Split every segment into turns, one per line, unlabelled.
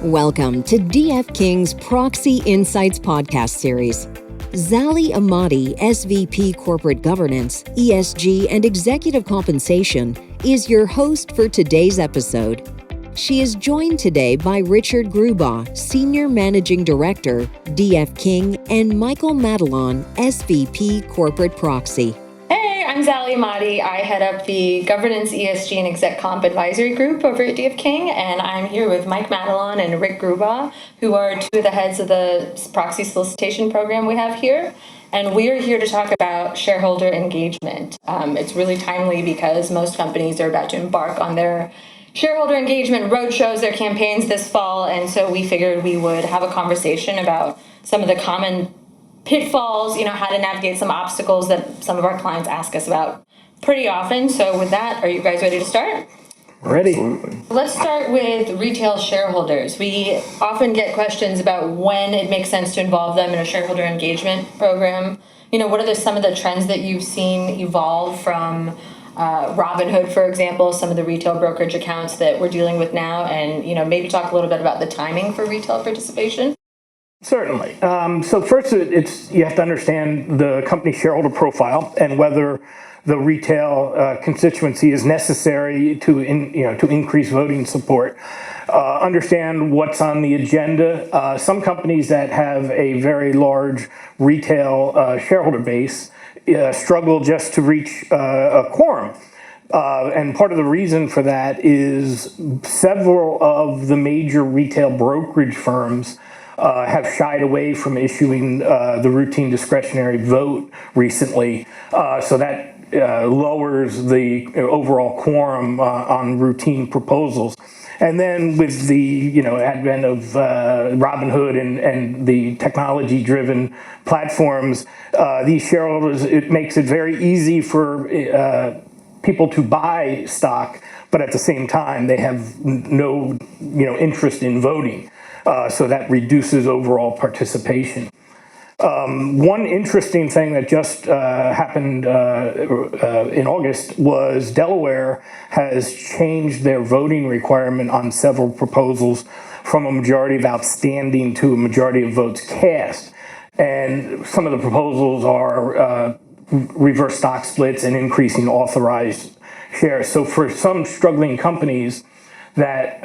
Welcome to DF King's Proxy Insights Podcast series. Zally Ahmadi, SVP Corporate Governance, ESG, and Executive Compensation, is your host for today's episode. She is joined today by Richard Grubaugh, Senior Managing Director, DF King, and Michael Madalon, SVP Corporate Proxy.
I'm Zally Ahmadi. I head up the Governance, ESG, and Exec Comp Advisory Group over at DF King, and I'm here with Mike Madalon and Rick Grubaugh, who are two of the heads of the proxy solicitation program we have here. And we are here to talk about shareholder engagement. It's really timely because most companies are about to embark on their shareholder engagement roadshows, their campaigns this fall, and so we figured we would have a conversation about some of the common pitfalls, how to navigate some obstacles that some of our clients ask us about pretty often. So with that, are you guys ready to start?
Ready.
Absolutely.
Let's start with retail shareholders. We often get questions about when it makes sense to involve them in a shareholder engagement program. What are some of the trends that you've seen evolve from Robinhood, for example, some of the retail brokerage accounts that we're dealing with now, and maybe talk a little bit about the timing for retail participation?
Certainly. So first, you have to understand the company shareholder profile and whether the retail constituency is necessary to increase voting support. Understand what's on the agenda. Some companies that have a very large retail shareholder base struggle just to reach a quorum. And part of the reason for that is several of the major retail brokerage firms have shied away from issuing the routine discretionary vote recently. So that lowers the overall quorum on routine proposals. And then with the advent of Robinhood and the technology-driven platforms, these shareholders, it makes it very easy for people to buy stock, but at the same time they have no interest in voting. So that reduces overall participation. One interesting thing that just happened in August was Delaware has changed their voting requirement on several proposals from a majority of outstanding to a majority of votes cast. And some of the proposals are reverse stock splits and increasing authorized shares. So for some struggling companies that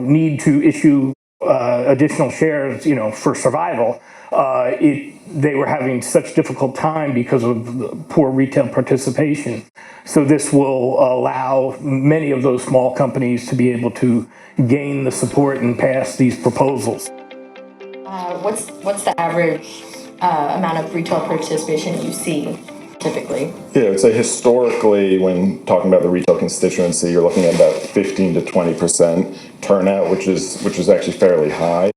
need to issue additional shares, for survival, they were having such difficult time because of poor retail participation. So this will allow many of those small companies to be able to gain the support and pass these proposals.
What's the average amount of retail participation you see typically?
Yeah, I would say historically, when talking about the retail constituency, you're looking at about 15 to 20% turnout, which is actually fairly high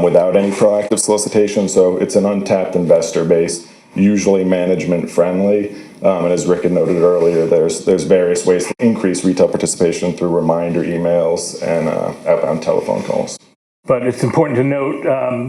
without any proactive solicitation. So it's an untapped investor base, usually management friendly. And as Rick had noted earlier, there's various ways to increase retail participation through reminder emails and outbound telephone calls.
But it's important to note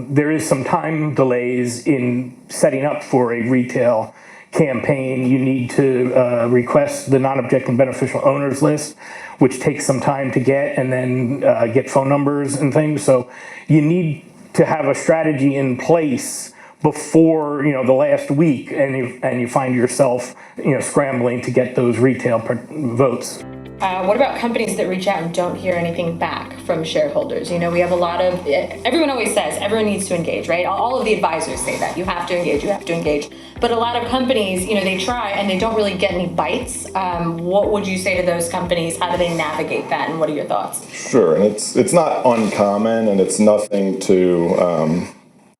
there is some time delays in setting up for a retail campaign. You need to request the non-objecting beneficial owners list, which takes some time to get, and then get phone numbers and things. So you need to have a strategy in place before the last week, and you find yourself scrambling to get those retail votes.
What about companies that reach out and don't hear anything back from shareholders? We have a lot of, everyone always says everyone needs to engage, right? All of the advisors say that. You have to engage. But a lot of companies, they try and they don't really get any bites. What would you say to those companies? How do they navigate that? And what are your thoughts?
Sure, and it's not uncommon, and it's nothing to,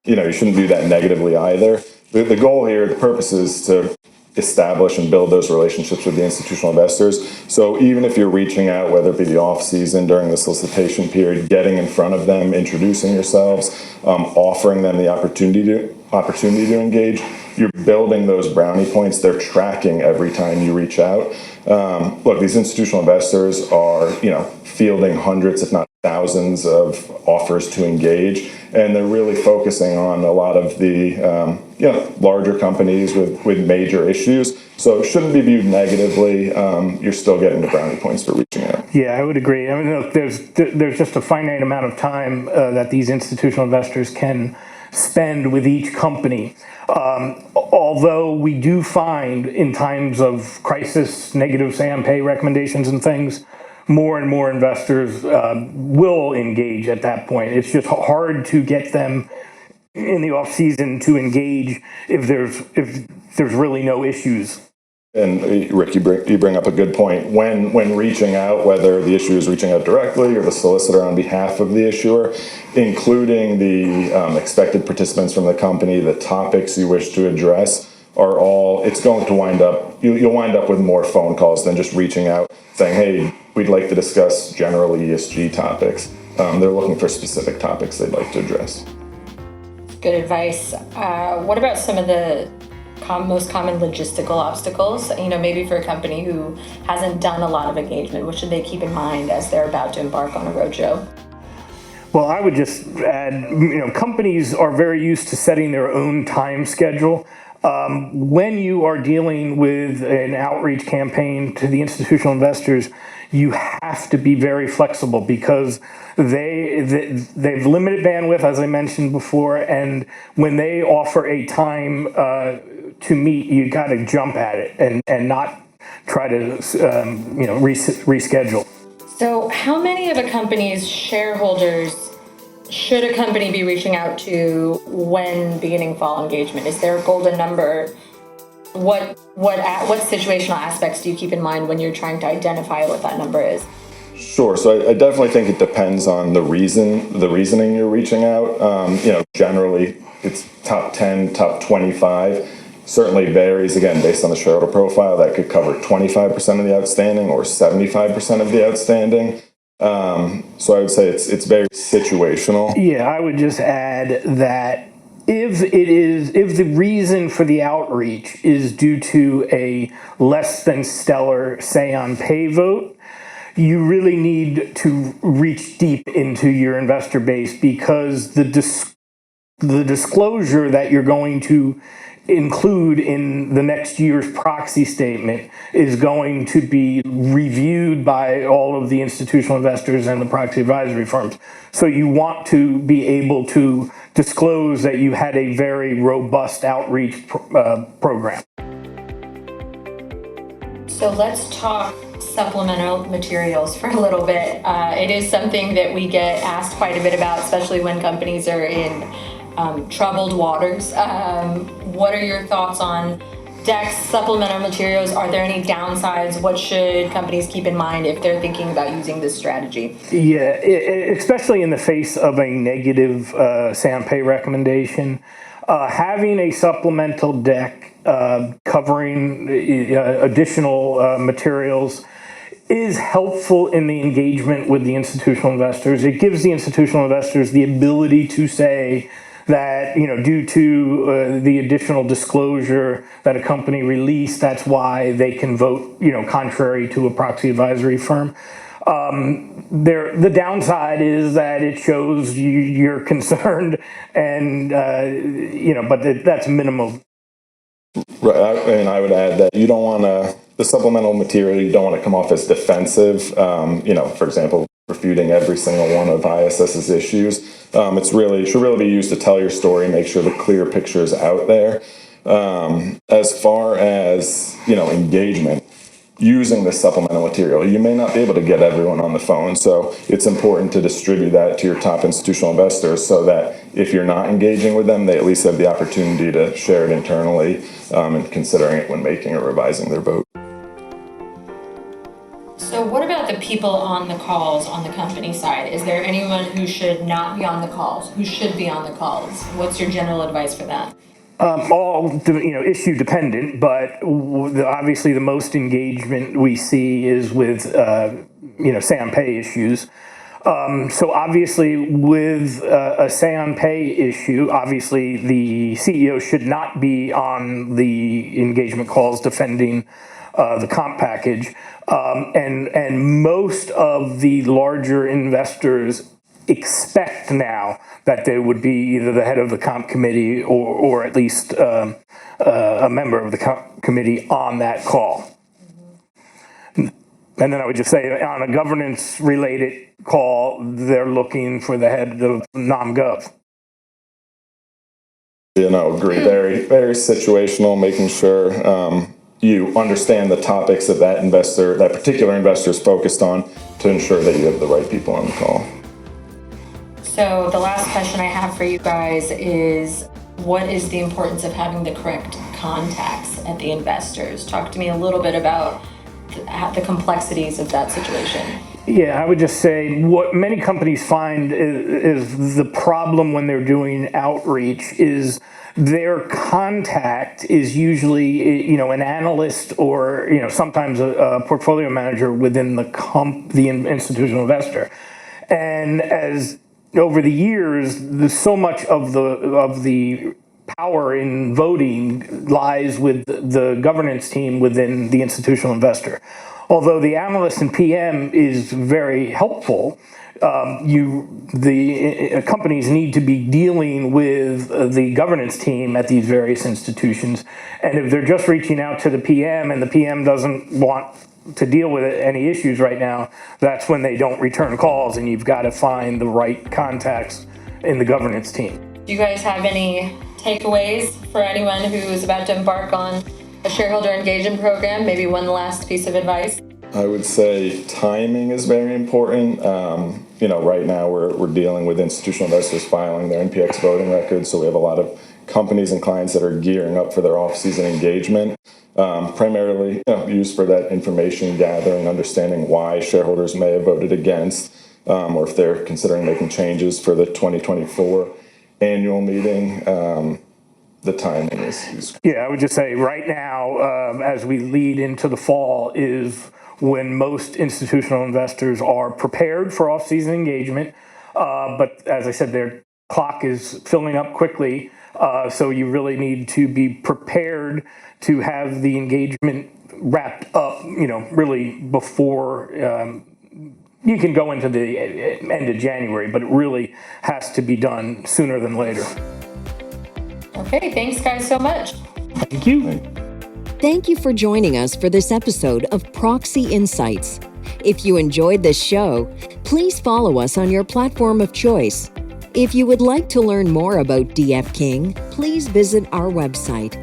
you shouldn't view that negatively either. The goal here, the purpose is to establish and build those relationships with the institutional investors. So even if you're reaching out, whether it be the off season, during the solicitation period, getting in front of them, introducing yourselves, offering them the opportunity to engage, you're building those brownie points. They're tracking every time you reach out. Look, these institutional investors are, fielding hundreds, if not thousands, of offers to engage, and they're really focusing on a lot of the larger companies with major issues. So it shouldn't be viewed negatively. You're still getting the brownie points for reaching out.
Yeah, I would agree. I mean, look, there's just a finite amount of time that these institutional investors can spend with each company. Although we do find in times of crisis, negative SAM pay recommendations and things, more and more investors will engage at that point. It's just hard to get them in the off season to engage if there's really no issues.
And Rick, you bring up a good point. When reaching out, whether the issuer is reaching out directly or the solicitor on behalf of the issuer, including the expected participants from the company, the topics you wish to address are all, it's going to wind up, you'll wind up with more phone calls than just reaching out saying, hey, we'd like to discuss general ESG topics. They're looking for specific topics they'd like to address.
Good advice. What about some of the most common logistical obstacles, maybe for a company who hasn't done a lot of engagement? What should they keep in mind as they're about to embark on a roadshow?
Well, I would just add, companies are very used to setting their own time schedule. When you are dealing with an outreach campaign to the institutional investors, you have to be very flexible because they've limited bandwidth, as I mentioned before, and when they offer a time to meet, you got to jump at it and not try to reschedule.
So how many of a company's shareholders should a company be reaching out to when beginning fall engagement? Is there a golden number? What situational aspects do you keep in mind when you're trying to identify what that number is?
Sure. So I definitely think it depends on the reasoning you're reaching out. Generally it's top 10, top 25. Certainly varies, again, based on the shareholder profile. That could cover 25% of the outstanding or 75% of the outstanding. So I would say it's very situational.
Yeah, I would just add that if the reason for the outreach is due to a less than stellar say on pay vote, you really need to reach deep into your investor base because the disclosure that you're going to include in the next year's proxy statement is going to be reviewed by all of the institutional investors and the proxy advisory firms. So you want to be able to disclose that you had a very robust outreach program.
So let's talk supplemental materials for a little bit. It is something that we get asked quite a bit about, especially when companies are in troubled waters. What are your thoughts on decks, supplemental materials? Are there any downsides? What should companies keep in mind if they're thinking about using this strategy?
Yeah, especially in the face of a negative SAM pay recommendation, having a supplemental deck covering additional materials is helpful in the engagement with the institutional investors. It gives the institutional investors the ability to say that, due to the additional disclosure that a company released, that's why they can vote, contrary to a proxy advisory firm. The downside is that it shows you're concerned and, but that's minimal.
Right, and I would add that you don't want the supplemental material, you don't want to come off as defensive, for example, refuting every single one of ISS's issues. Should really be used to tell your story, make sure the clear picture is out there. As far as, engagement, using the supplemental material, you may not be able to get everyone on the phone, so it's important to distribute that to your top institutional investors so that if you're not engaging with them, they at least have the opportunity to share it internally and considering it when making or revising their vote.
So what about the people on the calls on the company side? Is there anyone who should not be on the calls, who should be on the calls? What's your general advice for that?
All issue dependent, but obviously the most engagement we see is with SAM pay issues. So obviously with a SAM pay issue, obviously the CEO should not be on the engagement calls defending the comp package, and most of the larger investors expect now that there would be either the head of the comp committee or at least a member of the comp committee on that call. And then I would just say on a governance related call, they're looking for the head of NomGov.
Agree. Very, very situational, making sure you understand the topics that that particular investor is focused on to ensure that you have the right people on the call.
So the last question I have for you guys is, what is the importance of having the correct contacts at the investors? Talk to me a little bit about the complexities of that situation.
Yeah, I would just say what many companies find is the problem when they're doing outreach is their contact is usually, an analyst or, sometimes a portfolio manager within the institutional investor. And as over the years, there's so much of the power in voting lies with the governance team within the institutional investor. Although the analyst and PM is very helpful, companies need to be dealing with the governance team at these various institutions. And if they're just reaching out to the PM and the PM doesn't want to deal with any issues right now, that's when they don't return calls, and you've got to find the right contacts in the governance team.
Do you guys have any takeaways for anyone who is about to embark on a shareholder engagement program? Maybe one last piece of advice?
I would say timing is very important. Right now we're dealing with institutional investors filing their NPX voting records, so we have a lot of companies and clients that are gearing up for their off-season engagement, primarily used for that information gathering, understanding why shareholders may have voted against, or if they're considering making changes for the 2024 annual meeting. The timing is. Yeah,
I would just say right now, as we lead into the fall, is when most institutional investors are prepared for off-season engagement. But as I said, their clock is filling up quickly. So you really need to be prepared to have the engagement wrapped up, really before you can go into the end of January, but it really has to be done sooner than later.
Okay, thanks guys so much.
Thank you.
Thank you for joining us for this episode of Proxy Insights. If you enjoyed this show, please follow us on your platform of choice. If you would like to learn more about DF King, please visit our website,